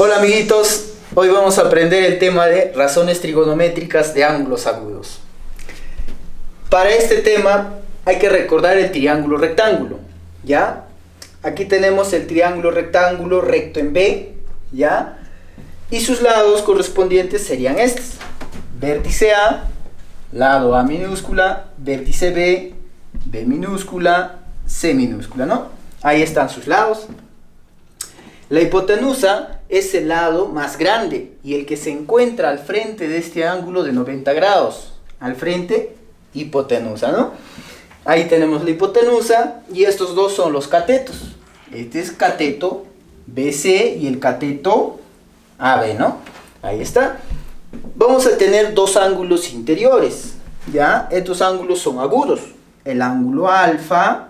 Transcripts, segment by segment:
Hola amiguitos, hoy vamos a aprender el tema de razones trigonométricas de ángulos agudos. Para este tema hay que recordar el triángulo rectángulo, ¿ya? Aquí tenemos el triángulo rectángulo recto en B, ¿ya? Y sus lados correspondientes serían estos: vértice A, lado A minúscula, vértice B, B minúscula, C minúscula, ¿no? Ahí están sus lados. La hipotenusa es el lado más grande y el que se encuentra al frente de este ángulo de 90 grados. Al frente, hipotenusa, ¿no? Ahí tenemos la hipotenusa y estos dos son los catetos. Este es cateto BC y el cateto AB, ¿no? Ahí está. Vamos a tener dos ángulos interiores, ¿ya? Estos ángulos son agudos. El ángulo alfa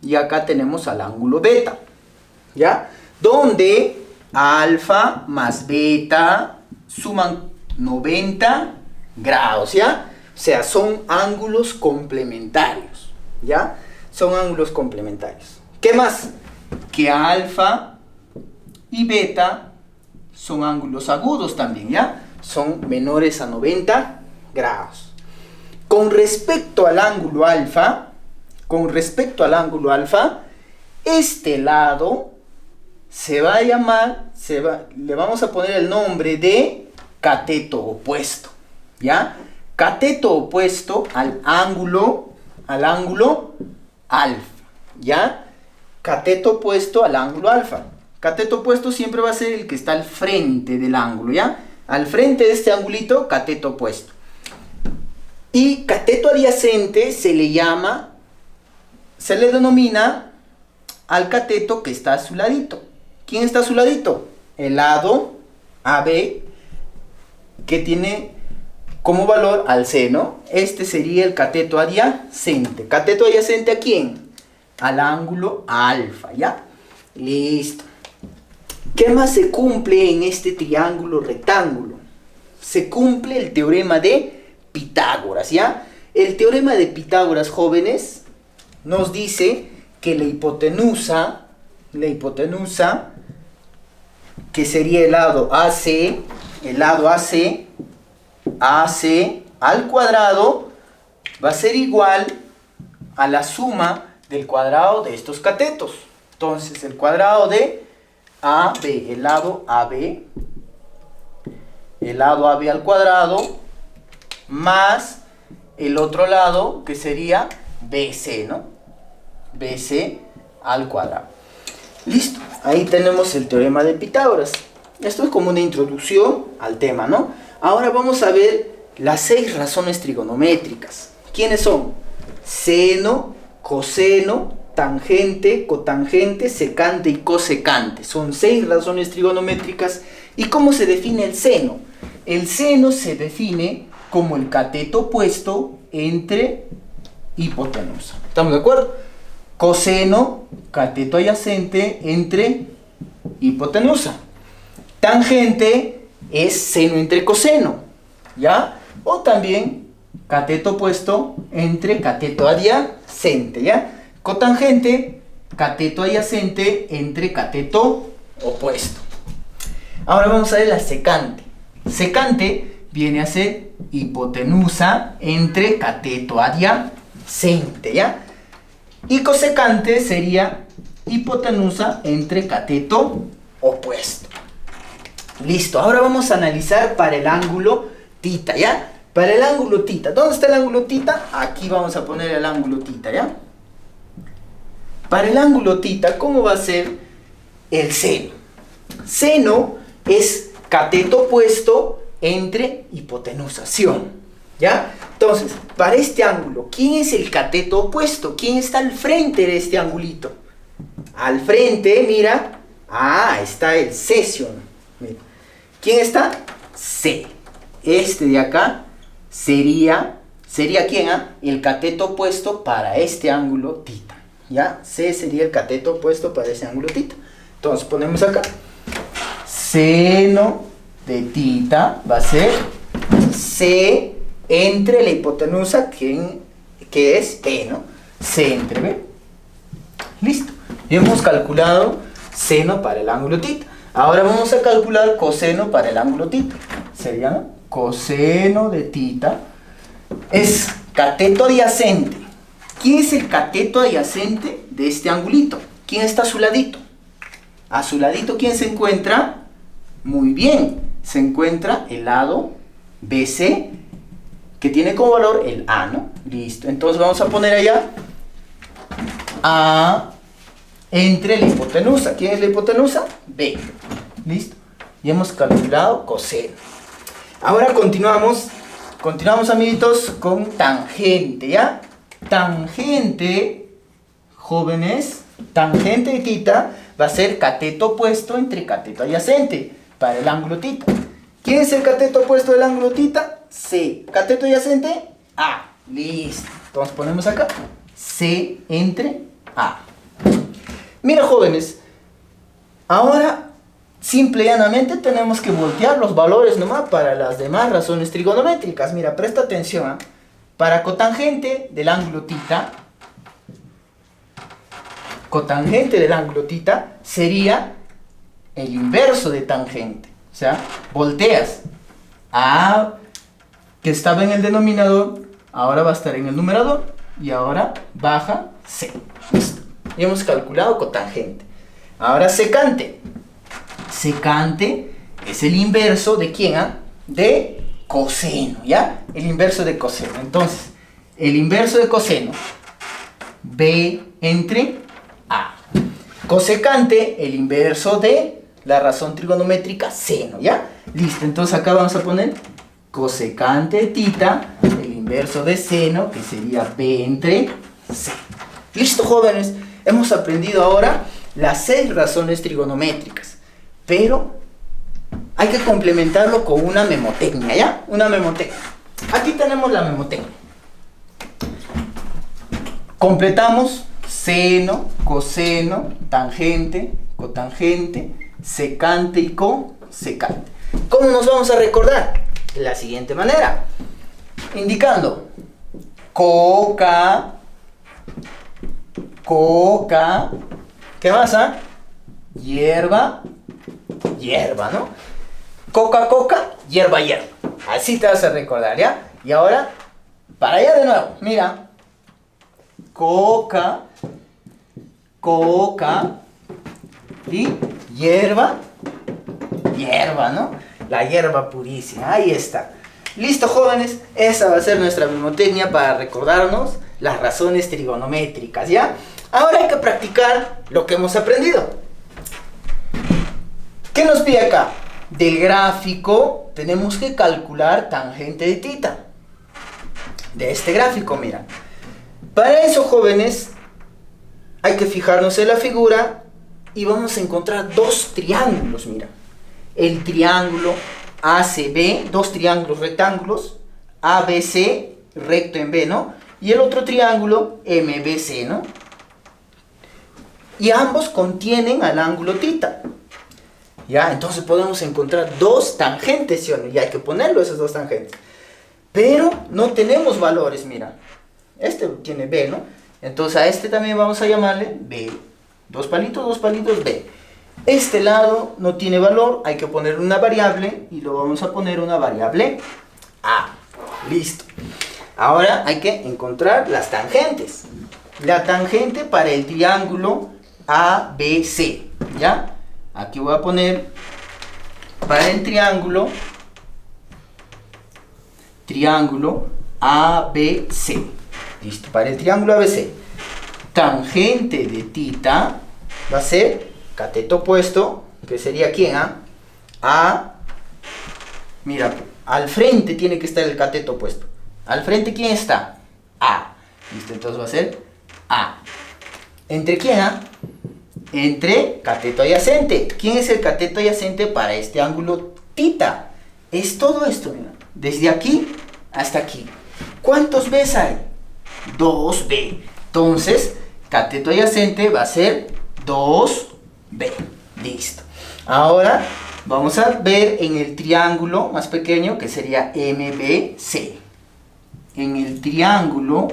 y acá tenemos al ángulo beta, ¿ya? Donde alfa más beta suman 90 grados, ¿ya? O sea, son ángulos complementarios, ¿ya? Son ángulos complementarios. ¿Qué más? Que alfa y beta son ángulos agudos también, ¿ya? Son menores a 90 grados. Con respecto al ángulo alfa, este lado se va a llamar, le vamos a poner el nombre de cateto opuesto, ¿ya? Cateto opuesto al ángulo alfa, ¿ya? Cateto opuesto al ángulo alfa. Cateto opuesto siempre va a ser el que está al frente del ángulo, ¿ya? Al frente de este angulito, cateto opuesto. Y cateto adyacente se le denomina al cateto que está a su ladito. ¿Quién está a su ladito? El lado AB, que tiene como valor al seno. Este sería el cateto adyacente. ¿Cateto adyacente a quién? Al ángulo alfa, ¿ya? Listo. ¿Qué más se cumple en este triángulo rectángulo? Se cumple el teorema de Pitágoras, ¿ya? El teorema de Pitágoras, jóvenes, nos dice que la hipotenusa, que sería el lado AC al cuadrado, va a ser igual a la suma del cuadrado de estos catetos. Entonces, el cuadrado de AB, el lado AB al cuadrado, más el otro lado, que sería BC, ¿no? BC al cuadrado. Listo, ahí tenemos el teorema de Pitágoras. Esto es como una introducción al tema, ¿no? Ahora vamos a ver las 6 razones trigonométricas. ¿Quiénes son? Seno, coseno, tangente, cotangente, secante y cosecante. Son 6 razones trigonométricas. ¿Y cómo se define el seno? El seno se define como el cateto opuesto entre hipotenusa. ¿Estamos de acuerdo? Coseno, cateto adyacente entre hipotenusa. Tangente es seno entre coseno, ¿ya? O también cateto opuesto entre cateto adyacente, ¿ya? Cotangente, cateto adyacente entre cateto opuesto. Ahora vamos a ver la secante. Secante viene a ser hipotenusa entre cateto adyacente, ¿ya? Y cosecante sería hipotenusa entre cateto opuesto. Listo, ahora vamos a analizar para el ángulo tita, ¿ya? Para el ángulo tita, ¿dónde está el ángulo tita? Aquí vamos a poner el ángulo tita, ¿ya? Para el ángulo tita, ¿cómo va a ser el seno? Seno es cateto opuesto entre hipotenusación, ¿ya? Entonces, para este ángulo, ¿quién es el cateto opuesto? ¿Quién está al frente de este angulito? Al frente, mira, está el sesión. Mira. ¿Quién está? C. Este de acá sería ¿quién? El cateto opuesto para este ángulo tita, ¿ya? C sería el cateto opuesto para ese ángulo tita. Entonces, ponemos acá. Seno de tita va a ser C entre la hipotenusa, que es E, ¿no? C entre B. Listo. Y hemos calculado seno para el ángulo tita. Ahora vamos a calcular coseno para el ángulo tita. Sería, ¿no? Coseno de tita es cateto adyacente. ¿Quién es el cateto adyacente de este angulito? ¿Quién está a su ladito? A su ladito, ¿quién se encuentra? Muy bien, se encuentra el lado BC, que tiene como valor el A, ¿no? Listo, entonces vamos a poner allá A entre la hipotenusa. ¿Quién es la hipotenusa? B. Listo, y hemos calculado coseno. Ahora continuamos, amiguitos, con tangente, ¿ya? Tangente, jóvenes, tangente de tita va a ser cateto opuesto entre cateto adyacente para el ángulo tita. ¿Quién es el cateto opuesto del ángulo tita? C. Cateto adyacente, A. Listo. Entonces ponemos acá C entre A. Mira, jóvenes, ahora simple y llanamente tenemos que voltear los valores nomás para las demás razones trigonométricas. Mira, presta atención, ¿eh? Para cotangente del ángulo tita, sería el inverso de tangente. O sea, volteas A, que estaba en el denominador, ahora va a estar en el numerador, y ahora baja C. Listo. Y hemos calculado cotangente. Ahora secante. Secante es el inverso de ¿quién? De coseno, ¿ya? El inverso de coseno. Entonces, el inverso de coseno, B entre A. Cosecante, el inverso de la razón trigonométrica seno, ¿ya? Listo, entonces acá vamos a poner cosecante de tita, el inverso de seno, que sería B entre C. Listo, jóvenes, hemos aprendido ahora las 6 razones trigonométricas, pero hay que complementarlo con una memotecnia, ¿ya? Una memotecnia. Aquí tenemos la memotecnia. Completamos seno, coseno, tangente, cotangente, secante y cosecante. ¿Cómo nos vamos a recordar? De la siguiente manera. Indicando coca, ¿qué más? Hierba, ¿no? Coca, hierba. Así te vas a recordar, ¿ya? Y ahora, para allá de nuevo, mira. Coca y hierba, ¿no? La hierba purísima, ahí está. Listo, jóvenes, esa va a ser nuestra memotecnia para recordarnos las razones trigonométricas, ¿ya? Ahora hay que practicar lo que hemos aprendido. ¿Qué nos pide acá? Del gráfico tenemos que calcular tangente de tita. De este gráfico, mira. Para eso, jóvenes, hay que fijarnos en la figura y vamos a encontrar 2 triángulos, mira. El triángulo ACB, 2 triángulos rectángulos, ABC, recto en B, ¿no? Y el otro triángulo MBC, ¿no? Y ambos contienen al ángulo tita. ¿Ya? Entonces podemos encontrar 2 tangentes, ¿sí o no? Y hay que ponerlo esos 2 tangentes. Pero no tenemos valores, mira. Este tiene B, ¿no? Entonces a este también vamos a llamarle B. 2 palitos, B. Este lado no tiene valor, hay que poner una variable y lo vamos a poner una variable A. Listo. Ahora hay que encontrar las tangentes. La tangente para el triángulo ABC, ¿ya? Aquí voy a poner para el triángulo ABC. Listo, para el triángulo ABC. Tangente de tita va a ser cateto opuesto, que sería ¿quién? Mira, al frente tiene que estar el cateto opuesto. ¿Al frente quién está? A. Listo, entonces va a ser A. ¿Entre quién? Entre cateto adyacente. ¿Quién es el cateto adyacente para este ángulo tita? Es todo esto, mira. Desde aquí hasta aquí. ¿Cuántos B's hay? 2B. Entonces, cateto adyacente va a ser 2B. Listo. Ahora vamos a ver en el triángulo más pequeño, que sería MBC. En el triángulo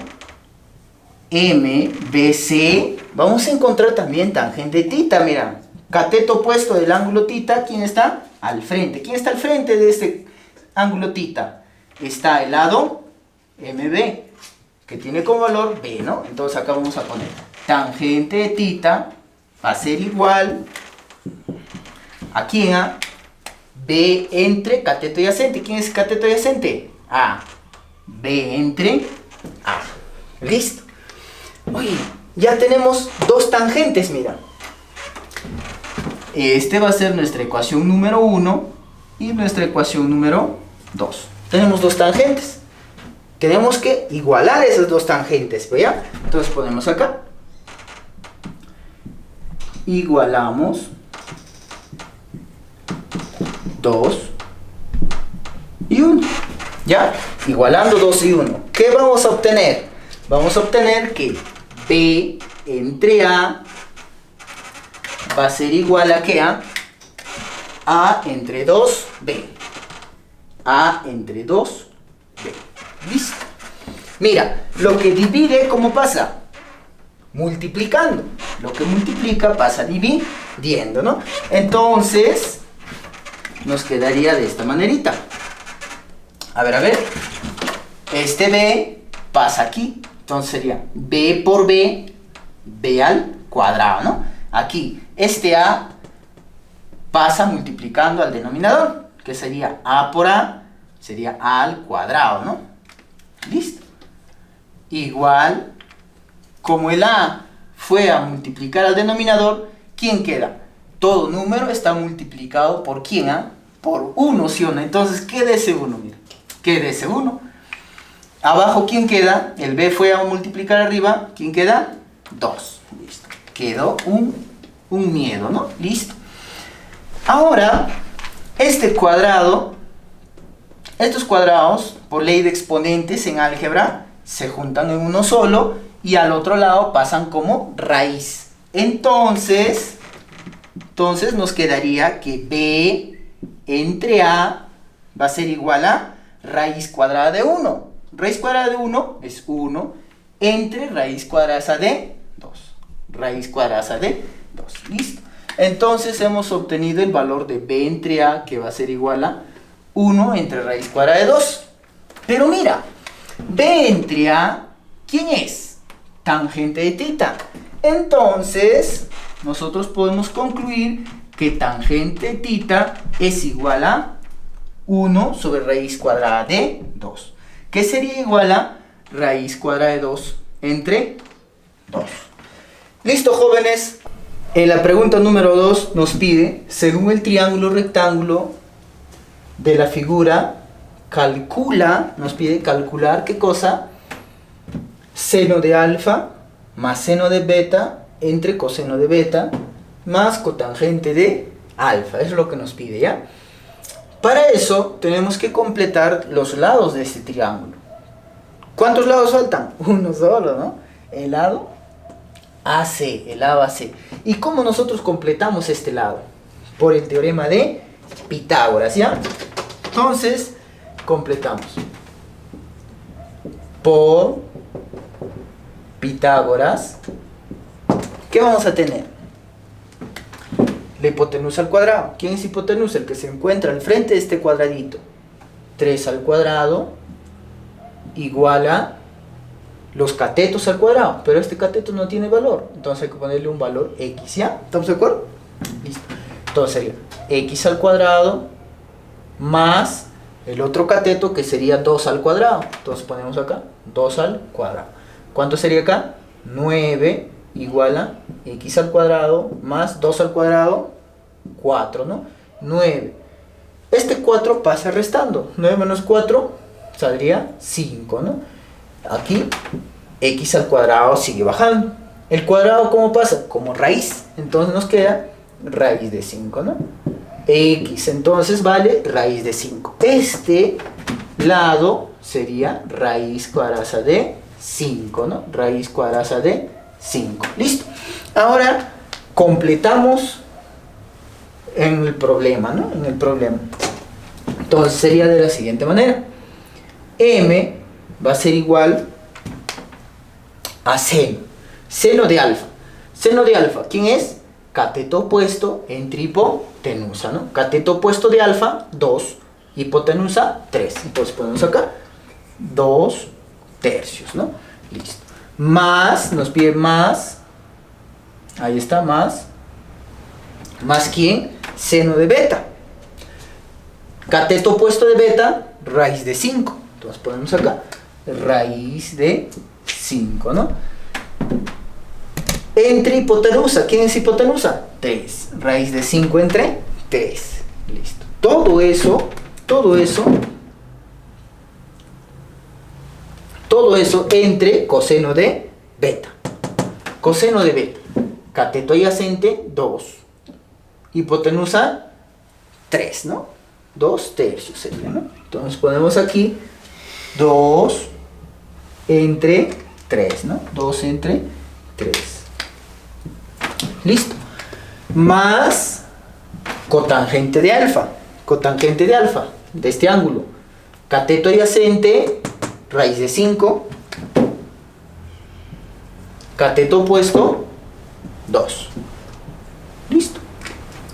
MBC vamos a encontrar también tangente tita, mira. cateto opuesto del ángulo θ, ¿quién está? Al frente. ¿Quién está al frente de este ángulo θ? Está el lado MB, que tiene como valor B, ¿no? Entonces acá vamos a poner tangente de θ va a ser igual a quién, a B entre cateto adyacente. ¿Quién es cateto adyacente? A. B entre A. Listo. Oye, ya tenemos dos tangentes, mira. Este va a ser nuestra ecuación número 1 y nuestra ecuación número 2. Tenemos dos tangentes. Tenemos que igualar esas dos tangentes, ¿ya? Entonces ponemos acá. Igualamos 2 y 1. ¿Ya? Igualando 2 y 1. ¿Qué vamos a obtener? Vamos a obtener que B entre A va a ser igual a ¿qué? A entre 2B. A entre 2B. Listo. Mira, lo que divide, ¿cómo pasa? Multiplicando. Lo que multiplica pasa dividiendo, ¿no? Entonces, nos quedaría de esta manerita. A ver. Este B pasa aquí. Entonces sería B por B, B al cuadrado, ¿no? Aquí, este A pasa multiplicando al denominador, que sería A por A, sería A al cuadrado, ¿no? Listo. Igual, como el A fue a multiplicar al denominador, ¿quién queda? Todo número está multiplicado por ¿quién? Por 1, ¿sí o no? Entonces, ¿qué de ese 1? Mira, ¿qué de ese 1? Abajo, ¿quién queda? El B fue a multiplicar arriba, ¿quién queda? 2. Listo. Quedó un miedo, ¿no? Listo. Ahora, este cuadrado, estos cuadrados, por ley de exponentes en álgebra, se juntan en uno solo y al otro lado pasan como raíz. Entonces nos quedaría que B entre A va a ser igual a raíz cuadrada de 1. Raíz cuadrada de 1 es 1 entre raíz cuadrada de 2. Raíz cuadrada de 2. Listo. Entonces hemos obtenido el valor de B entre A, que va a ser igual a 1 entre raíz cuadrada de 2. Pero mira, B entre A, ¿quién es? Tangente de θ. Entonces, nosotros podemos concluir que tangente de θ es igual a 1 sobre raíz cuadrada de 2. Que sería igual a raíz cuadrada de 2 entre 2. Listo, jóvenes. En la pregunta número 2 nos pide, según el triángulo rectángulo de la figura, nos pide calcular ¿qué cosa? Seno de alfa más seno de beta entre coseno de beta más cotangente de alfa. Eso es lo que nos pide, ¿ya? Para eso tenemos que completar los lados de este triángulo. ¿Cuántos lados faltan? Uno solo, ¿no? El lado AC, el lado AC. ¿Y cómo nosotros completamos este lado? Por el teorema de Pitágoras, ¿ya? Entonces, completamos. Por Pitágoras, ¿qué vamos a tener? La hipotenusa al cuadrado. ¿Quién es hipotenusa? El que se encuentra al frente de este cuadradito. 3 al cuadrado igual a los catetos al cuadrado. Pero este cateto no tiene valor. Entonces hay que ponerle un valor x, ¿ya? ¿Estamos de acuerdo? Listo. Entonces sería x al cuadrado más el otro cateto que sería 2 al cuadrado. Entonces ponemos acá 2 al cuadrado. ¿Cuánto sería acá? 9 igual a x al cuadrado más 2 al cuadrado, 4, ¿no? 9. Este 4 pasa restando. 9 menos 4 saldría 5, ¿no? Aquí x al cuadrado sigue bajando. ¿El cuadrado cómo pasa? Como raíz. Entonces nos queda raíz de 5, ¿no? X entonces vale raíz de 5. Este lado sería raíz cuadrada de 5, ¿no? Raíz cuadrada de 5. Listo. Ahora completamos en el problema, ¿no? En el problema. Entonces sería de la siguiente manera. M va a ser igual a seno. Seno de alfa. Seno de alfa, ¿quién es? cateto opuesto entre hipotenusa, ¿no? Cateto opuesto de alfa, 2, hipotenusa, 3. Entonces ponemos acá 2 tercios, ¿no? Listo. Más, nos pide más, ahí está, más ¿quién? Seno de beta. Cateto opuesto de beta, raíz de 5. Entonces ponemos acá raíz de 5, ¿no? Entre hipotenusa, ¿quién es hipotenusa? 3. Raíz de 5 entre 3. Listo. Todo eso entre coseno de beta. Coseno de beta. Cateto adyacente, 2. Hipotenusa, 3, ¿no? 2 tercios sería, ¿no? Entonces ponemos aquí 2 entre 3, ¿no? 2 entre 3. Listo. Más cotangente de alfa. Cotangente de alfa, de este ángulo. Cateto adyacente, raíz de 5. Cateto opuesto, 2. Listo.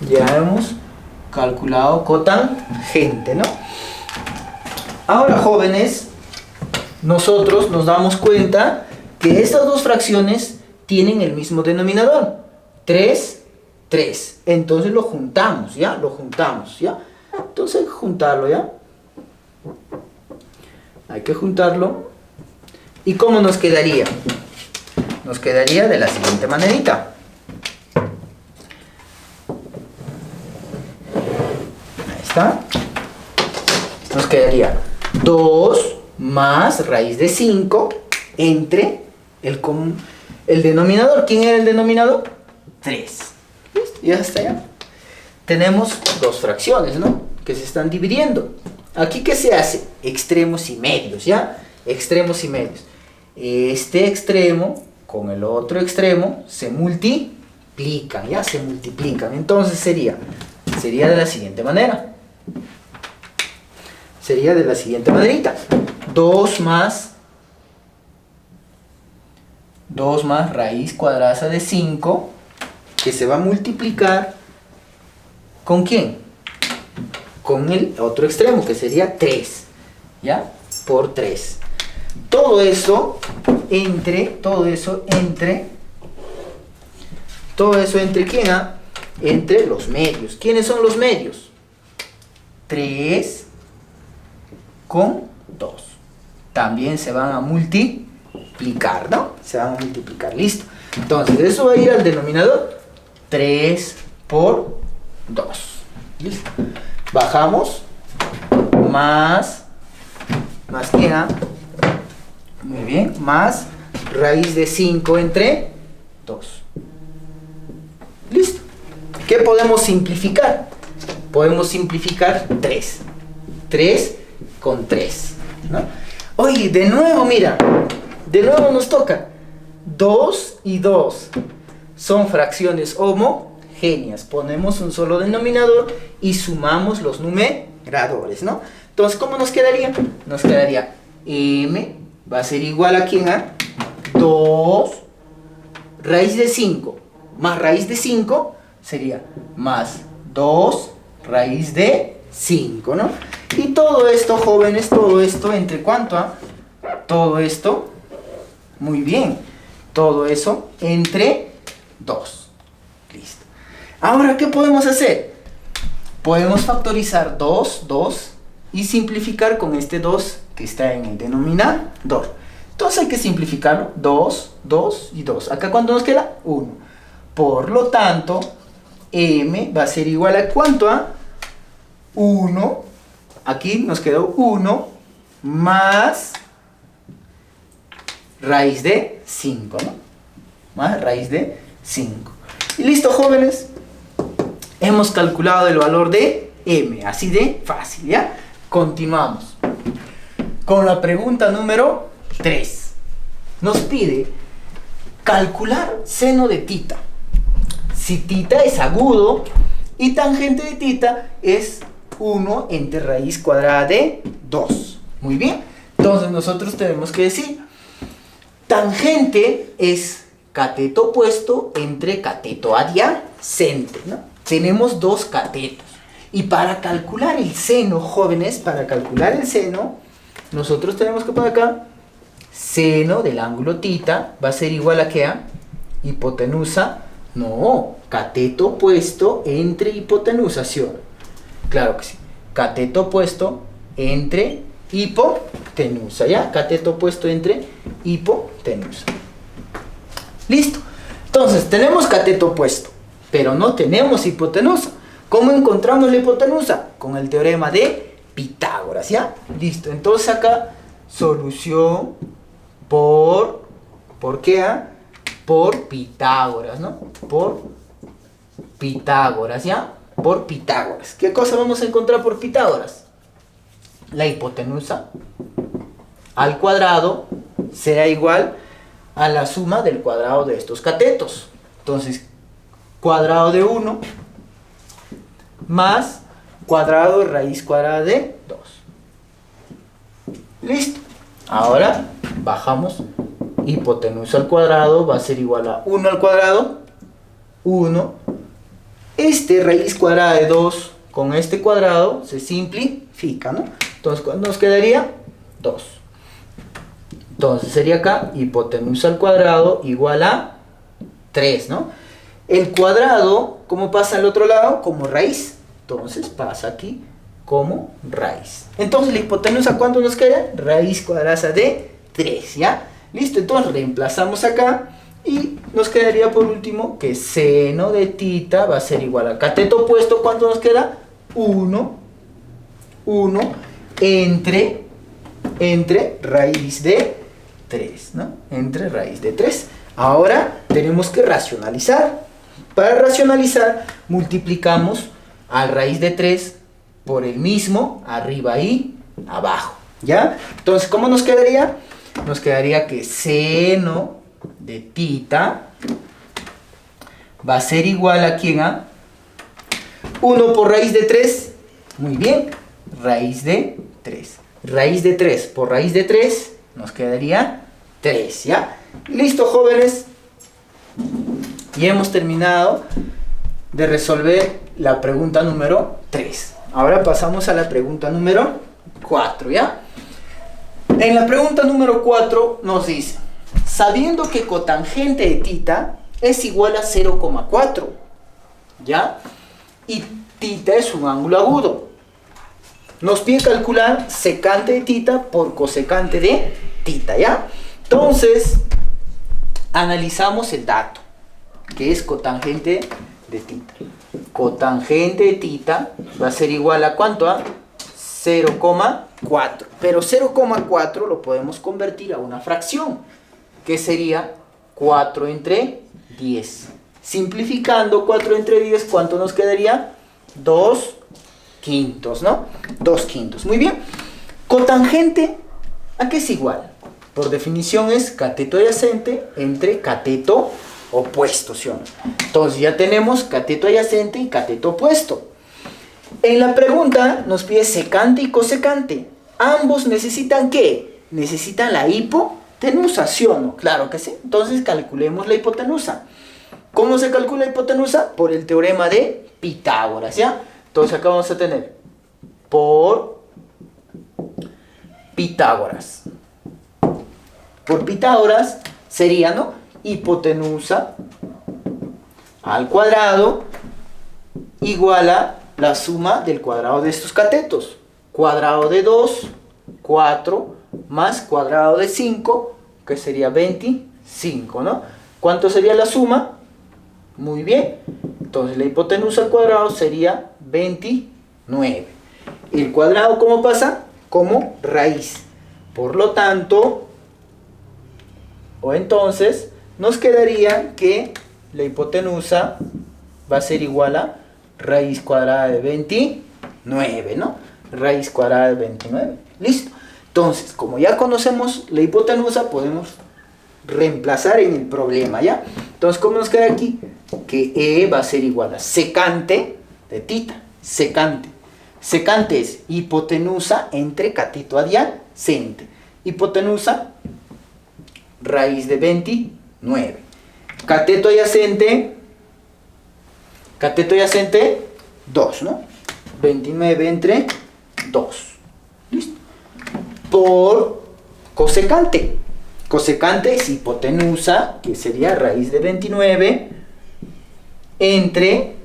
Ya hemos calculado cotangente, ¿no? Ahora, jóvenes, nosotros nos damos cuenta que estas dos fracciones tienen el mismo denominador. 3, 3. Entonces lo juntamos, ¿ya? Lo juntamos, ¿ya? Entonces hay que juntarlo, ¿ya? Hay que juntarlo. ¿Y cómo nos quedaría? Nos quedaría de la siguiente manerita. Ahí está. Nos quedaría 2 más raíz de 5 entre el denominador. ¿Quién era el denominador? 3. ¿Listo? Ya está, ya. Tenemos dos fracciones, ¿no? Que se están dividiendo. Aquí, ¿qué se hace? Extremos y medios, ¿ya? Extremos y medios. Este extremo con el otro extremo se multiplican, ¿ya? Se multiplican. Entonces sería de la siguiente manera. Sería de la siguiente manerita. 2 más raíz cuadrada de 5, que se va a multiplicar ¿con quién? Con el otro extremo, que sería 3, ¿ya? Por 3. Todo eso entre ¿quién? Entre los medios. ¿Quiénes son los medios? 3 con 2. También se van a multiplicar, ¿no? Se van a multiplicar, listo. Entonces, eso va a ir al denominador 3 por 2. ¿Listo? Bajamos. Más ¿quién? Muy bien. Más raíz de 5 entre 2. ¿Listo? ¿Qué podemos simplificar? Podemos simplificar 3. 3 con 3, ¿no? Oye, de nuevo, mira. De nuevo nos toca. 2 y 2 son fracciones homogéneas. Ponemos un solo denominador y sumamos los numeradores, ¿no? Entonces, ¿cómo nos quedaría? Nos quedaría m va a ser igual a ¿quién? 2 raíz de 5 más raíz de 5 sería más 2 raíz de 5, ¿no? Y todo esto, jóvenes, todo esto, ¿entre cuánto? Todo esto, muy bien, todo eso entre 2. Listo. Ahora, ¿qué podemos hacer? Podemos factorizar 2 y simplificar con este 2 que está en el denominador. Entonces hay que simplificarlo. 2 y 2. Acá, ¿cuánto nos queda? 1. Por lo tanto, m va a ser igual a ¿cuánto? 1. Aquí nos quedó 1 más raíz de 5, ¿no? Más raíz de 5. Y listo, jóvenes. Hemos calculado el valor de m. Así de fácil, ¿ya? Continuamos con la pregunta número 3. Nos pide calcular seno de tita. Si tita es agudo y tangente de tita es 1 entre raíz cuadrada de 2. Muy bien. Entonces nosotros tenemos que decir tangente es cateto opuesto entre cateto adyacente, ¿no? Tenemos dos catetos. Y para calcular el seno, jóvenes, para calcular el seno, nosotros tenemos que poner acá, seno del ángulo tita va a ser igual a ¿qué? A hipotenusa, no, cateto opuesto entre hipotenusa, ¿sí o no? Claro que sí, cateto opuesto entre hipotenusa, ¿ya? Cateto opuesto entre hipotenusa. Listo. Entonces, tenemos cateto opuesto, pero no tenemos hipotenusa. ¿Cómo encontramos la hipotenusa? Con el teorema de Pitágoras, ¿ya? Listo. Entonces acá, solución ¿por qué? Por Pitágoras, ¿no? Por Pitágoras, ¿ya? Por Pitágoras. ¿Qué cosa vamos a encontrar por Pitágoras? La hipotenusa al cuadrado será igual a la suma del cuadrado de estos catetos. Entonces, cuadrado de 1 más cuadrado de raíz cuadrada de 2. Listo. Ahora bajamos. Hipotenusa al cuadrado va a ser igual a 1 al cuadrado. 1. Este raíz cuadrada de 2 con este cuadrado se simplifica, ¿no? Entonces, ¿cuánto nos quedaría? 2. Entonces sería acá hipotenusa al cuadrado igual a 3, ¿no? El cuadrado, ¿cómo pasa al otro lado? Como raíz. Entonces pasa aquí como raíz. Entonces la hipotenusa, ¿cuánto nos queda? Raíz cuadrada de 3, ¿ya? Listo, entonces reemplazamos acá y nos quedaría por último que seno de tita va a ser igual a cateto opuesto, ¿cuánto nos queda? 1 entre raíz de 3, ¿no? Entre raíz de 3. Ahora tenemos que racionalizar. Para racionalizar, multiplicamos a raíz de 3 por el mismo, arriba y abajo, ¿ya? Entonces, ¿cómo nos quedaría? Nos quedaría que seno de tita va a ser igual a ¿quién? A 1 por raíz de 3. Muy bien, raíz de 3. Raíz de 3 por raíz de 3 nos quedaría 3, ¿ya? Listo, jóvenes. Y hemos terminado de resolver la pregunta número 3. Ahora pasamos a la pregunta número 4, ¿ya? En la pregunta número 4 nos dice, sabiendo que cotangente de tita es igual a 0,4, ¿ya? Y tita es un ángulo agudo. Nos pide calcular secante de tita por cosecante de tita, ¿ya? Entonces, analizamos el dato, que es cotangente de tita. Cotangente de tita va a ser igual a ¿cuánto? A 0,4. Pero 0,4 lo podemos convertir a una fracción, que sería 4 entre 10. Simplificando 4 entre 10, ¿cuánto nos quedaría? 2 quintos, ¿no? 2 quintos. Muy bien. Cotangente, ¿a qué es igual? Por definición es cateto adyacente entre cateto opuesto, ¿sí o no? Entonces ya tenemos cateto adyacente y cateto opuesto. En la pregunta nos pide secante y cosecante. Ambos necesitan ¿qué? Necesitan la hipotenusa, ¿sí o no? Claro que sí. Entonces calculemos la hipotenusa. ¿Cómo se calcula la hipotenusa? Por el teorema de Pitágoras, ¿ya? Entonces acá vamos a tener por Pitágoras. Por Pitágoras sería, ¿no? Hipotenusa al cuadrado igual a la suma del cuadrado de estos catetos. Cuadrado de 2, 4, más cuadrado de 5, que sería 25, ¿no? ¿Cuánto sería la suma? Muy bien. Entonces la hipotenusa al cuadrado sería 29. El cuadrado, ¿cómo pasa? Como raíz. Por lo tanto, o entonces, nos quedaría que la hipotenusa va a ser igual a raíz cuadrada de 29, ¿no? Raíz cuadrada de 29. Listo. Entonces, como ya conocemos la hipotenusa, podemos reemplazar en el problema, ¿ya? Entonces, ¿cómo nos queda aquí? Que E va a ser igual a secante de tita. Secante. Secante es hipotenusa entre cateto adyacente. Hipotenusa, raíz de 29. cateto adyacente 2, ¿no? 29 entre 2. ¿Listo? Por cosecante. Cosecante es hipotenusa, que sería raíz de 29 entre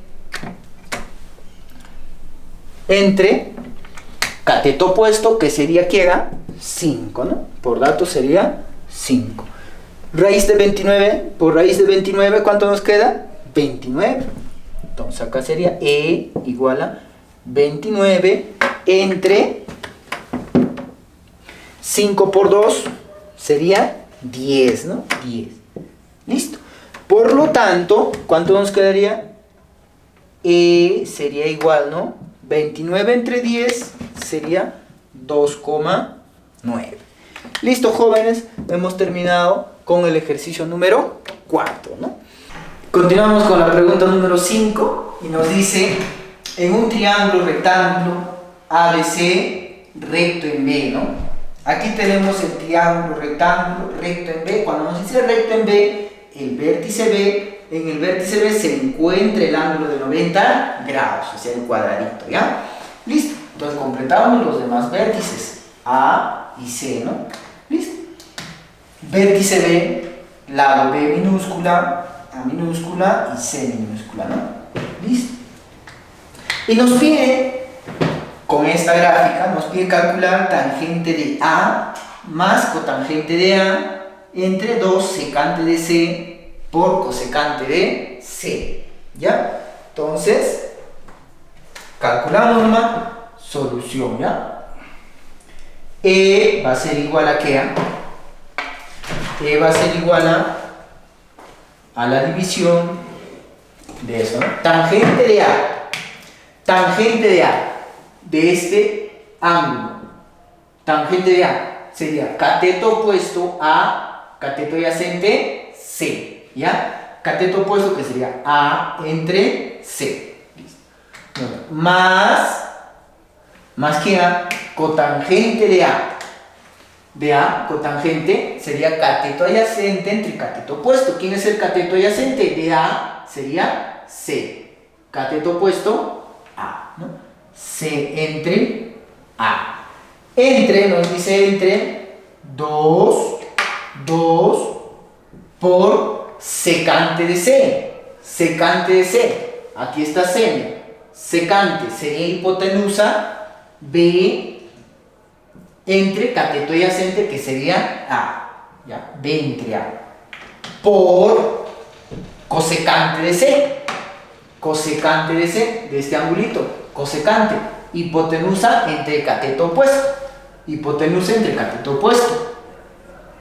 cateto opuesto, que sería, ¿qué era? 5, ¿no? Por dato sería 5. Raíz de 29 por raíz de 29, ¿cuánto nos queda? 29. Entonces acá sería E igual a 29 entre 5 por 2 sería 10, ¿no? 10. Listo. Por lo tanto, ¿cuánto nos quedaría? E sería igual, ¿no? 29 entre 10 sería 2,9. Listo, jóvenes, hemos terminado con el ejercicio número 4, ¿no? Continuamos con la pregunta número 5 y nos dice, en un triángulo rectángulo ABC recto en B, ¿no? Aquí tenemos el triángulo rectángulo recto en B. Cuando nos dice recto en B, el vértice B, en el vértice B se encuentra el ángulo de 90 grados, o sea, el cuadradito, ¿ya? Listo. Entonces completamos los demás vértices A y C, ¿no? Listo. Vértice B, lado B minúscula, A minúscula y C minúscula, ¿no? Listo. Y nos pide, con esta gráfica, nos pide calcular tangente de A más cotangente de A entre 2 secante de C por cosecante de C, ¿ya? Entonces, calculamos nomás, solución, ¿ya? E va a ser igual a ¿qué? E va a ser igual a la división de eso, ¿no? Tangente de A de este ángulo, tangente de A sería cateto opuesto a cateto adyacente C, ¿ya? Cateto opuesto, que sería A entre C. Listo. Más que A, cotangente de A, cotangente sería cateto adyacente entre cateto opuesto. ¿Quién es el cateto adyacente? De A sería C. Cateto opuesto, A, ¿no? C entre A. Entre, nos dice entre 2 por secante de C. Secante de C. Aquí está C. Secante sería hipotenusa B entre cateto adyacente, que sería A, ¿ya? B entre A, por cosecante de C. Cosecante de C, de este angulito, cosecante, hipotenusa entre cateto opuesto. Hipotenusa entre cateto opuesto.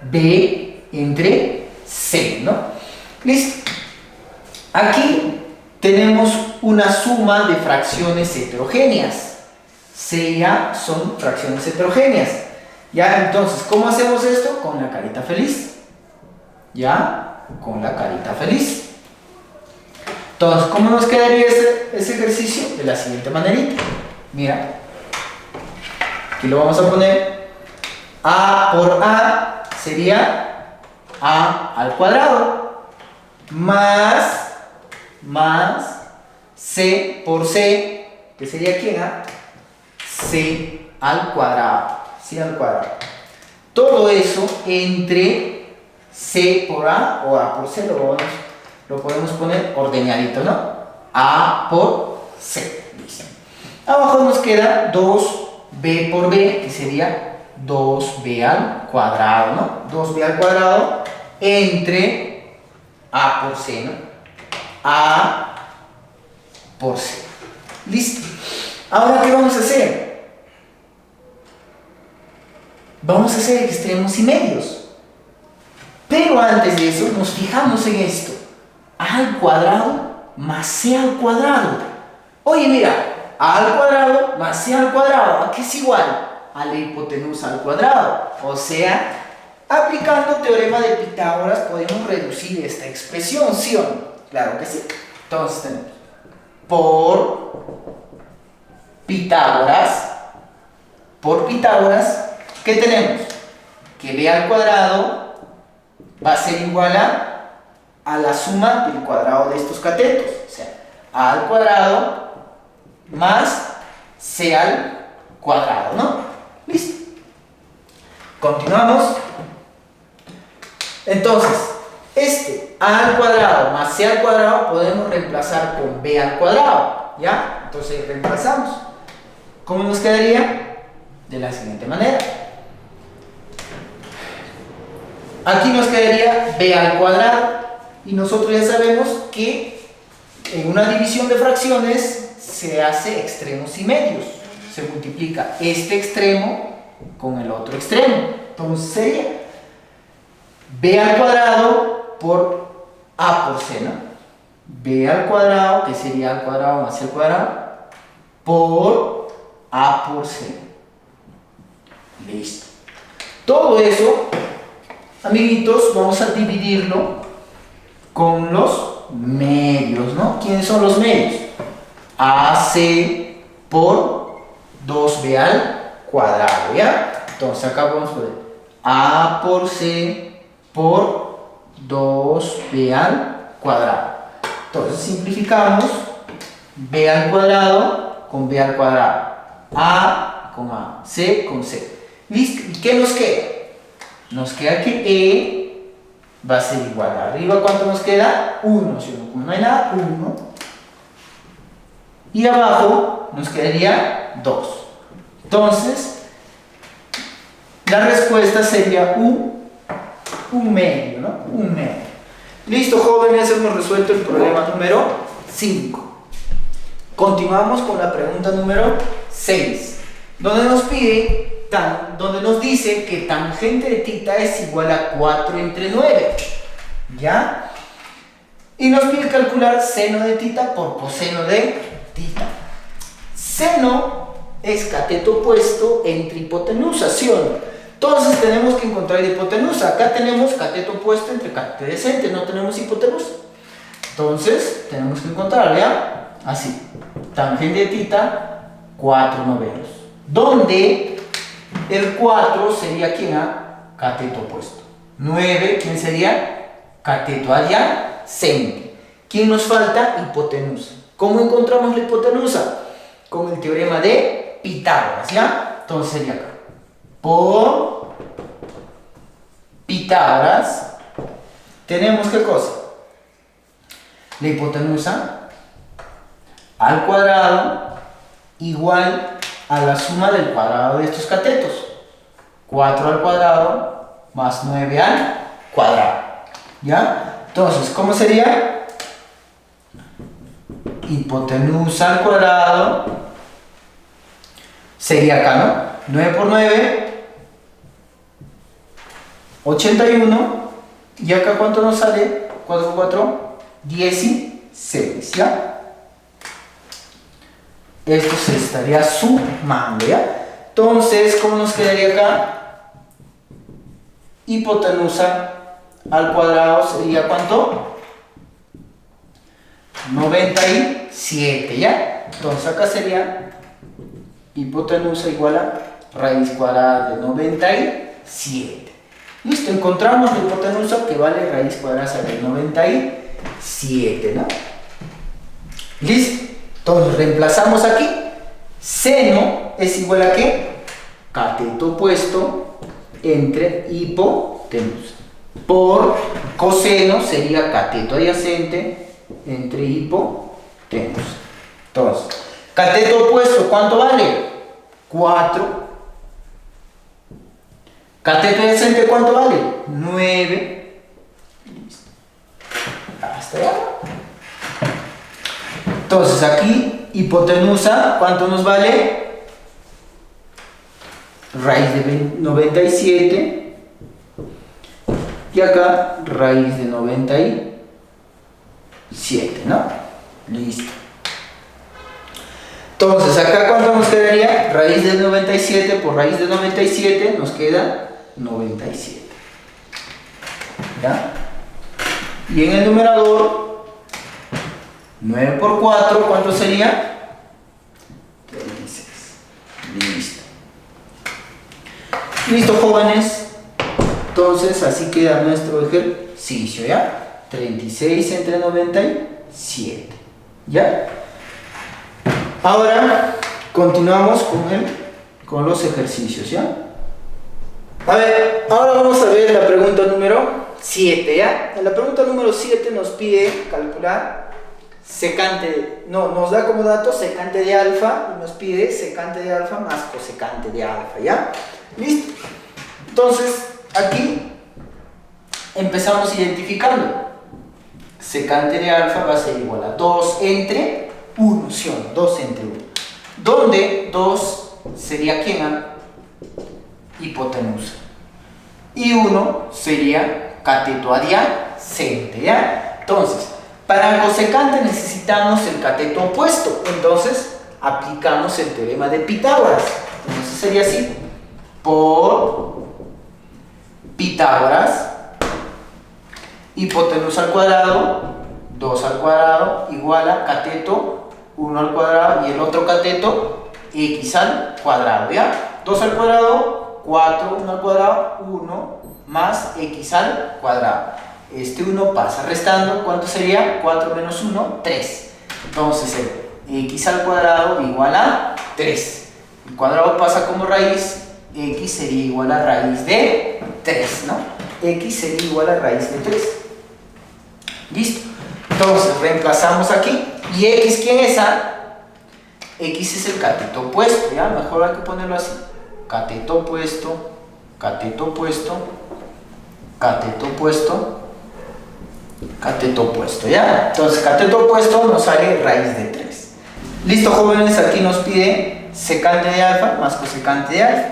B entre C, ¿no? Listo. Aquí tenemos una suma de fracciones heterogéneas. C y A son fracciones heterogéneas. ¿Ya? Entonces, ¿cómo hacemos esto? Con la carita feliz. ¿Ya? Con la carita feliz. Entonces, ¿cómo nos quedaría ese ejercicio? De la siguiente manerita. Mira. Aquí lo vamos a poner. A por A sería A al cuadrado. Más C por C, que sería ¿quién? C al cuadrado. C al cuadrado. Todo eso entre C por A o A por C lo podemos poner ordenadito, ¿no? A por C. Listo. Abajo nos queda 2B por B, que sería 2B al cuadrado, ¿no? 2B al cuadrado entre A por C, ¿no? A por C. Listo. Ahora, ¿qué vamos a hacer? Vamos a hacer extremos y medios. Pero antes de eso, nos fijamos en esto. A al cuadrado más C al cuadrado. Oye, mira, A al cuadrado más C al cuadrado, ¿a qué es igual? A la hipotenusa al cuadrado. O sea, aplicando teorema de Pitágoras podemos reducir esta expresión, ¿sí o no? Claro que sí. Entonces tenemos por Pitágoras, ¿qué tenemos? Que B al cuadrado va a ser igual a a la suma del cuadrado de estos catetos. O sea, a al cuadrado más c al cuadrado, ¿no? Listo. Continuamos. Entonces, este a al cuadrado más c al cuadrado podemos reemplazar con b al cuadrado, ¿ya? Entonces reemplazamos. ¿Cómo nos quedaría? De la siguiente manera. Aquí nos quedaría b al cuadrado. Y nosotros ya sabemos que en una división de fracciones se hace extremos y medios. Se multiplica este extremo con el otro extremo. Entonces sería b al cuadrado por a por c, ¿no? b al cuadrado, que sería al cuadrado más c al cuadrado, por a por c. Listo. Todo eso, amiguitos, vamos a dividirlo con los medios, ¿no? ¿Quiénes son los medios? AC por 2b al cuadrado, ¿ya? Entonces acá vamos a poner A por C por 2b al cuadrado. Entonces simplificamos b al cuadrado con b al cuadrado, A con A, C con C. ¿Listo? ¿Y qué nos queda? Nos queda que E va a ser igual a arriba. ¿Cuánto nos queda? 1. Si no, como no hay nada, 1. Y abajo nos quedaría 2. Entonces, la respuesta sería un medio, ¿no? Un medio. Listo, jóvenes, hemos resuelto el problema número 5. Continuamos con la pregunta número 6, donde nos pide, donde nos dice que tangente de θ es igual a 4 entre 9, ¿ya? Y nos pide calcular seno de θ por coseno de θ. Seno es cateto opuesto entre hipotenusación. Entonces tenemos que encontrar la hipotenusa. Acá tenemos cateto opuesto entre cateto adyacente, no tenemos hipotenusa. Entonces tenemos que encontrar, ¿ya? Así. Tangente de θ, 4 novenos. Donde el 4 sería ¿quién? Cateto opuesto. 9, ¿quién sería? Cateto adyacente. ¿Quién nos falta? Hipotenusa. ¿Cómo encontramos la hipotenusa? Con el teorema de Pitágoras, ¿ya? Entonces sería acá. Por Pitágoras tenemos ¿qué cosa? La hipotenusa al cuadrado igual a la suma del cuadrado de estos catetos. 4 al cuadrado más 9 al cuadrado, ¿ya? Entonces, ¿cómo sería? Hipotenusa al cuadrado sería acá, ¿no? 9 por 9, 81. ¿Y acá cuánto nos sale? 4 por 4, 16, ¿ya? Esto se estaría sumando, ¿ya? Entonces, ¿cómo nos quedaría acá? Hipotenusa al cuadrado sería ¿cuánto? 97, ¿ya? Entonces acá sería hipotenusa igual a raíz cuadrada de 97. Listo, encontramos la hipotenusa que vale raíz cuadrada de 97, ¿no? Listo. Entonces reemplazamos aquí. Seno es igual a ¿qué? Cateto opuesto entre hipotenusa. Por coseno sería cateto adyacente entre hipotenusa. Entonces, cateto opuesto, ¿cuánto vale? 4. Cateto adyacente, ¿cuánto vale? 9. Listo. Hasta allá. Entonces aquí, hipotenusa, ¿cuánto nos vale? Raíz de 97. Y acá, raíz de 97, ¿no? Listo. Entonces, acá ¿cuánto nos quedaría? Raíz de 97 por raíz de 97 nos queda 97. ¿Ya? Y en el numerador, 9 por 4, ¿cuánto sería? 36. Listo. Listo, jóvenes. Entonces, así queda nuestro ejercicio, ¿ya? 36 entre 97. ¿Ya? Ahora continuamos con los ejercicios, ¿ya? A ver, ahora vamos a ver la pregunta número 7, ¿ya? En la pregunta número 7 nos pide calcular secante, nos da como dato secante de alfa y nos pide secante de alfa más cosecante de alfa, ¿ya? ¿Listo? Entonces, aquí empezamos identificando. Secante de alfa va a ser igual a 2 entre 1, ¿sí o no? 2 entre 1. Donde 2 sería ¿quién? Hipotenusa. Y 1 sería cateto adyacente, ¿ya? Entonces, para cosecante necesitamos el cateto opuesto. Entonces, aplicamos el teorema de Pitágoras. Entonces sería así. Por Pitágoras, hipotenusa al cuadrado, 2 al cuadrado, igual a cateto, 1 al cuadrado, y el otro cateto, x al cuadrado, ¿ya? 2 al cuadrado, 4, 1 al cuadrado, 1, más x al cuadrado. Este 1 pasa restando, ¿cuánto sería? 4 menos 1, 3. Entonces x al cuadrado igual a 3. El cuadrado pasa como raíz, x sería igual a raíz de 3, ¿no? X sería igual a raíz de 3. ¿Listo? Entonces reemplazamos aquí. ¿Y x quién es? X es el cateto opuesto, ¿ya? Mejor hay que ponerlo así. Cateto opuesto, cateto opuesto, cateto opuesto, cateto opuesto, ¿ya? Entonces cateto opuesto nos sale raíz de 3. Listo, jóvenes, aquí nos pide secante de alfa más cosecante de alfa.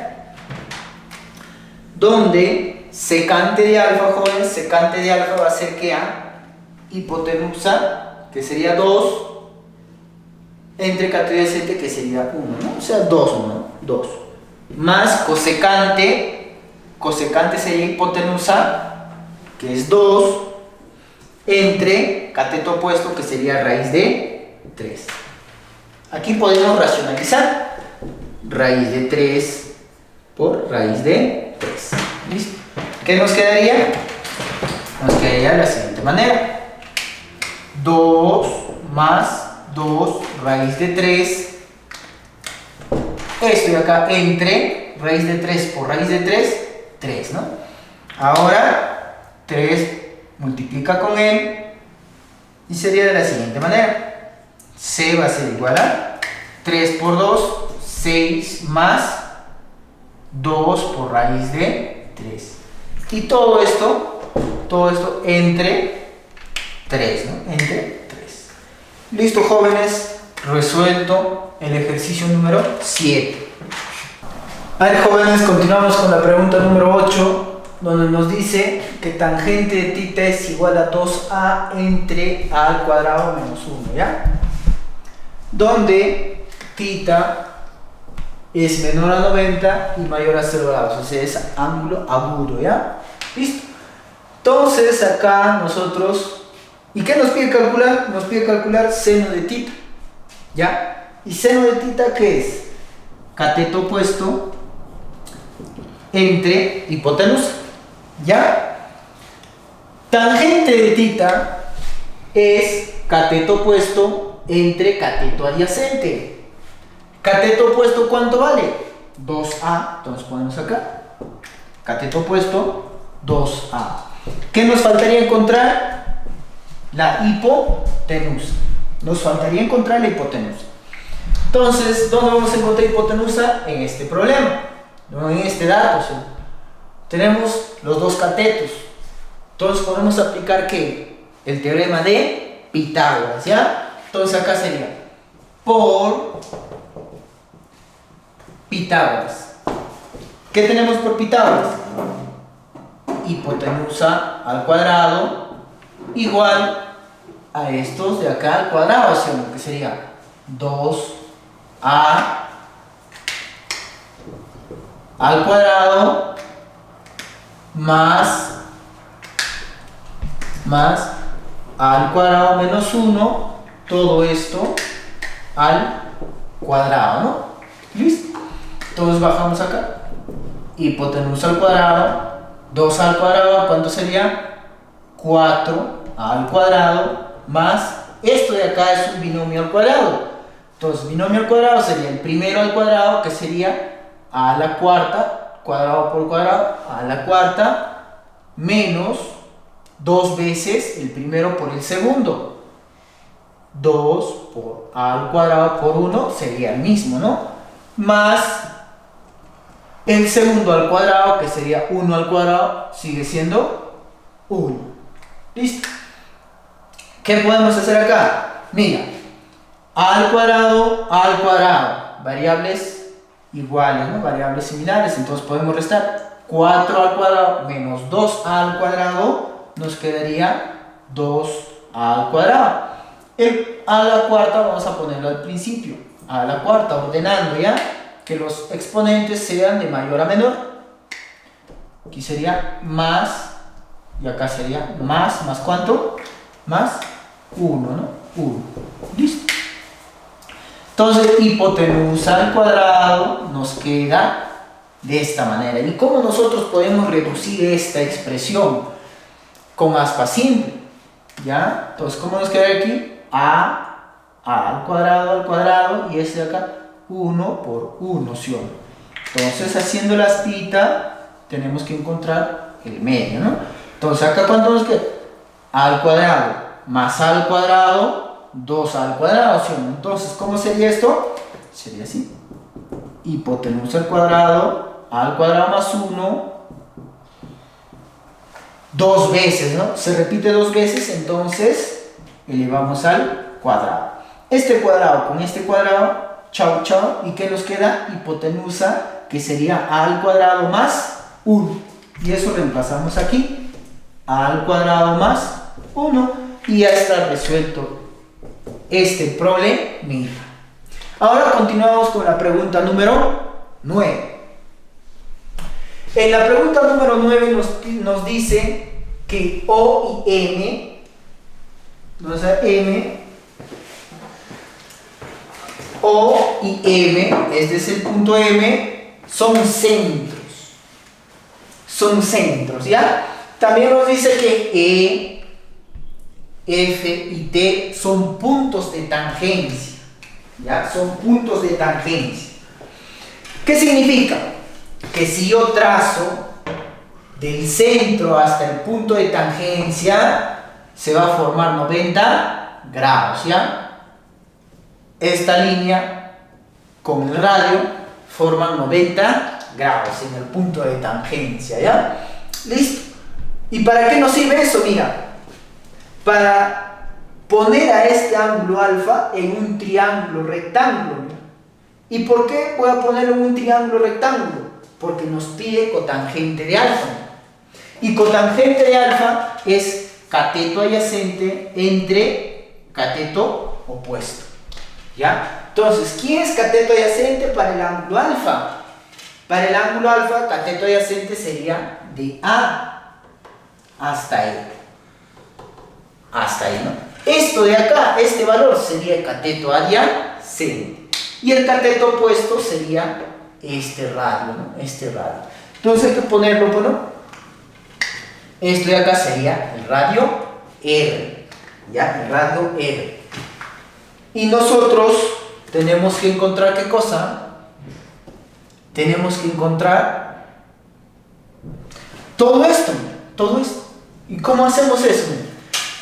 Donde secante de alfa, jóvenes, secante de alfa va a ser que hipotenusa, que sería 2, entre cateto adyacente, que sería 1, ¿no? O sea, 2, ¿no? 2. Más cosecante, cosecante sería hipotenusa, que es 2, entre cateto opuesto, que sería raíz de 3. Aquí podemos racionalizar. Raíz de 3 por raíz de 3. ¿Listo? ¿Qué nos quedaría? Nos quedaría de la siguiente manera. 2 más 2 raíz de 3. Esto de acá entre raíz de 3 por raíz de 3, 3, ¿no? Ahora 3 multiplica con él y sería de la siguiente manera. C va a ser igual a 3 por 2, 6 más 2 por raíz de 3. Y todo esto entre 3, ¿no? Entre 3. Listo, jóvenes, resuelto el ejercicio número 7. A ver, jóvenes, continuamos con la pregunta número 8, donde nos dice que tangente de θ es igual a 2a entre a al cuadrado menos 1, ¿ya? Donde θ es menor a 90 y mayor a 0 grados, o sea, es ángulo agudo, ¿ya? ¿Listo? Entonces acá nosotros, ¿y qué nos pide calcular? Nos pide calcular seno de θ, ¿ya? ¿Y seno de θ qué es? Cateto opuesto entre hipotenusa, ¿ya? Tangente de θ es cateto opuesto entre cateto adyacente. Cateto opuesto, ¿cuánto vale? 2a, entonces ponemos acá. Cateto opuesto, 2a. ¿Qué nos faltaría encontrar? La hipotenusa. Nos faltaría encontrar la hipotenusa. Entonces, ¿dónde vamos a encontrar hipotenusa? En este problema, no en este dato. ¿Sí? Tenemos los dos catetos. Entonces podemos aplicar ¿qué? El teorema de Pitágoras, ¿ya? Entonces acá sería por Pitágoras. ¿Qué tenemos por Pitágoras? Hipotenusa al cuadrado igual a estos de acá al cuadrado, ¿sí? Que sería 2a al cuadrado más a al cuadrado menos 1, todo esto al cuadrado, ¿no? ¿Listo? Entonces bajamos acá. Hipotenusa al cuadrado, 2 al cuadrado, ¿cuánto sería? 4 al cuadrado más esto de acá es un binomio al cuadrado. Entonces, binomio al cuadrado sería el primero al cuadrado, que sería a la cuarta, cuadrado por cuadrado, a la cuarta, menos 2 veces el primero por el segundo. 2 por a al cuadrado por 1 sería el mismo, ¿no? Más el segundo al cuadrado, que sería 1 al cuadrado, sigue siendo 1. ¿Listo? ¿Qué podemos hacer acá? Mira, a al cuadrado, variables iguales, ¿no? Variables similares, entonces podemos restar 4 al cuadrado menos 2a al cuadrado, nos quedaría 2a al cuadrado. El a la cuarta vamos a ponerlo al principio, a la cuarta, ordenando ya, que los exponentes sean de mayor a menor. Aquí sería más, y acá sería más ¿cuánto? Más 1, ¿no? 1. ¿Listo? Entonces, hipotenusa al cuadrado nos queda de esta manera. ¿Y cómo nosotros podemos reducir esta expresión? Con aspa simple. ¿Ya? Entonces, ¿cómo nos queda aquí? A al cuadrado, y este de acá, 1 por 1, ¿sí o no? Entonces, haciendo la aspita, tenemos que encontrar el medio, ¿no? Entonces, acá, ¿cuánto nos queda? A al cuadrado más a al cuadrado, 2 al cuadrado, ¿sí o no? Entonces, ¿cómo sería esto? Sería así. Hipotenusa al cuadrado más 1, 2 veces, ¿no? Se repite 2 veces, entonces elevamos al cuadrado. Este cuadrado con este cuadrado, chau, chau, ¿y qué nos queda? Hipotenusa, que sería a al cuadrado más 1. Y eso reemplazamos aquí, a al cuadrado más 1. Y ya está resuelto este problema. Ahora continuamos con la pregunta número 9. En la pregunta número 9 nos dice que O y M, O y M, este es el punto M, son centros, ¿ya? También nos dice que E, F y T son puntos de tangencia, ¿ya? Son puntos de tangencia. ¿Qué significa? Que si yo trazo del centro hasta el punto de tangencia, se va a formar 90 grados, ¿ya? Esta línea con el radio forman 90 grados en el punto de tangencia, ¿ya? ¿Listo? ¿Y para qué nos sirve eso? Mira, para poner a este ángulo alfa en un triángulo rectángulo. ¿Y por qué voy a ponerlo en un triángulo rectángulo? Porque nos pide cotangente de alfa. Y cotangente de alfa es cateto adyacente entre cateto opuesto. ¿Ya? Entonces, ¿quién es cateto adyacente para el ángulo alfa? Para el ángulo alfa, cateto adyacente sería de A hasta E. Hasta ahí, ¿no? Esto de acá, este valor sería el cateto adyacente. Y el cateto opuesto sería este radio, ¿no? Este radio. Entonces hay que ponerlo, bueno, esto de acá sería el radio R. ¿Ya? El radio R. Y nosotros tenemos que encontrar, ¿qué cosa? Tenemos que encontrar todo esto. ¿Y cómo hacemos eso?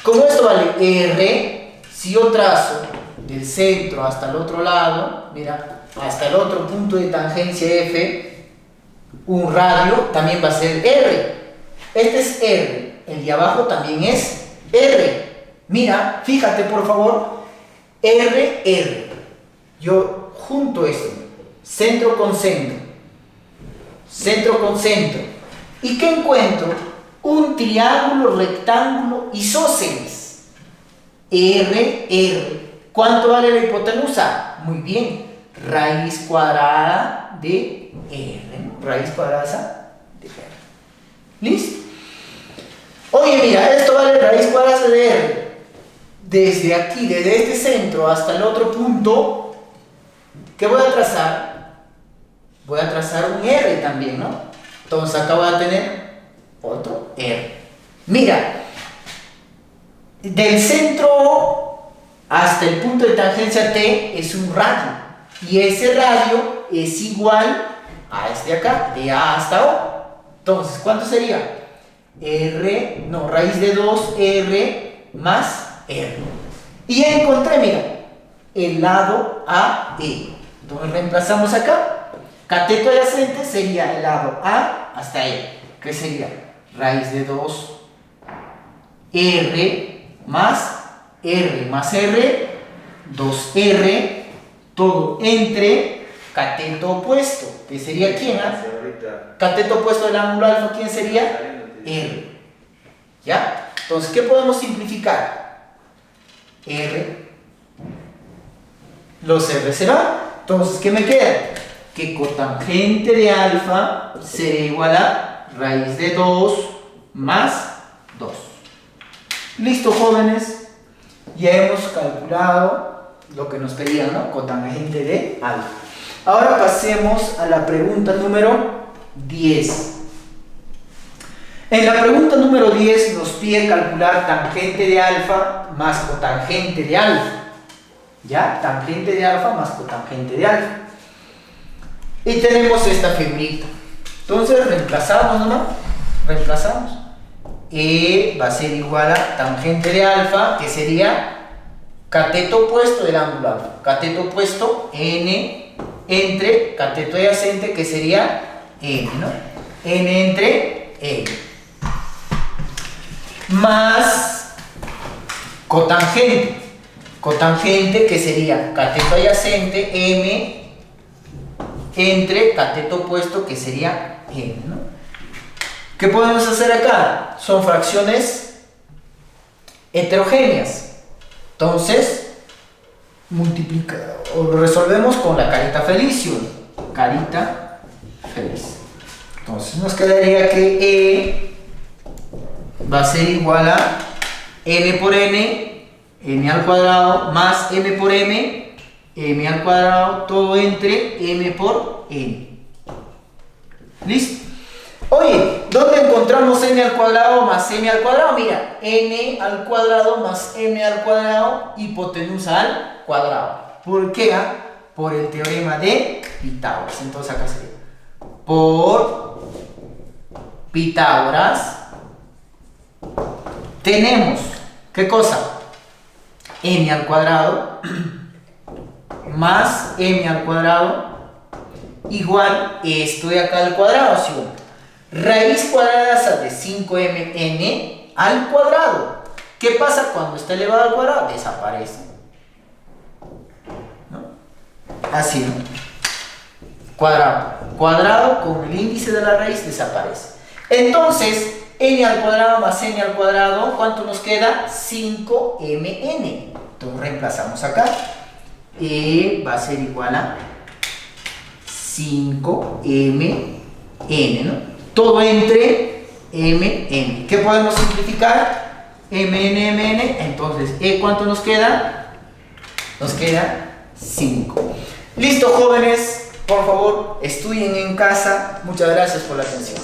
Como esto vale R, si yo trazo del centro hasta el otro lado, mira, hasta el otro punto de tangencia F, un radio también va a ser R. Este es R, el de abajo también es R. Mira, fíjate por favor, R, R. Yo junto esto, centro con centro, centro con centro. ¿Y qué encuentro? Un triángulo rectángulo isósceles. R, R. ¿Cuánto vale la hipotenusa? Muy bien. Raíz cuadrada de R. Raíz cuadrada de R. ¿Listo? Oye, mira, esto vale raíz cuadrada de R. Desde aquí, desde este centro hasta el otro punto, ¿qué voy a trazar? Voy a trazar un R también, ¿no? Entonces acá voy a tener otro R. Mira, Del centro hasta el punto de tangencia T es un radio. Y ese radio es igual a este de acá, de A hasta O. Entonces, ¿cuánto sería? Raíz de 2R más R. Y ya encontré, mira, el lado AE. Entonces reemplazamos acá. Cateto adyacente sería el lado A hasta E. ¿Qué sería? Raíz de 2R más R, 2R, todo entre cateto opuesto. ¿Que sería quién? Cateto opuesto del ángulo alfa, ¿quién sería? R. ¿Ya? Entonces, ¿qué podemos simplificar? R. Los R se van. Entonces, ¿qué me queda? Que cotangente de alfa será igual a raíz de 2 más 2. Listo, jóvenes. Ya hemos calculado lo que nos pedían, ¿no? Cotangente de alfa. Ahora pasemos a la pregunta número 10. En la pregunta número 10 nos pide calcular tangente de alfa más cotangente de alfa. ¿Ya? Tangente de alfa más cotangente de alfa. Y tenemos esta figurita. Entonces reemplazamos nomás. Reemplazamos. E va a ser igual a tangente de alfa, que sería cateto opuesto del ángulo alfa. Cateto opuesto, n entre cateto adyacente, que sería n, ¿no? N entre n. Más cotangente. Cotangente, que sería cateto adyacente, m entre cateto opuesto, que sería n, ¿no? ¿Qué podemos hacer acá? Son fracciones heterogéneas. Entonces, lo resolvemos con la carita feliz, ¿sí? Carita feliz. Entonces nos quedaría que E va a ser igual a n por n, n al cuadrado, más m por m, m al cuadrado, todo entre m por n. ¿Listo? Oye, ¿dónde encontramos n al cuadrado más m al cuadrado? Mira, n al cuadrado más m al cuadrado, hipotenusa al cuadrado. ¿Por qué? Por el teorema de Pitágoras. Entonces acá sería por Pitágoras tenemos, ¿qué cosa? N al cuadrado más m al cuadrado igual esto de acá al cuadrado, ¿sí? Raíz cuadrada de 5mn al cuadrado. ¿Qué pasa cuando está elevado al cuadrado? Desaparece, ¿no? Así, ¿no? Cuadrado con el índice de la raíz desaparece. Entonces, n al cuadrado más n al cuadrado, ¿cuánto nos queda? 5mn. Entonces reemplazamos acá. E va a ser igual a 5mn, ¿no? Todo entre mn. ¿Qué podemos simplificar? mn. Entonces, ¿cuánto nos queda? Nos queda 5. Listo, jóvenes. Por favor, estudien en casa. Muchas gracias por la atención.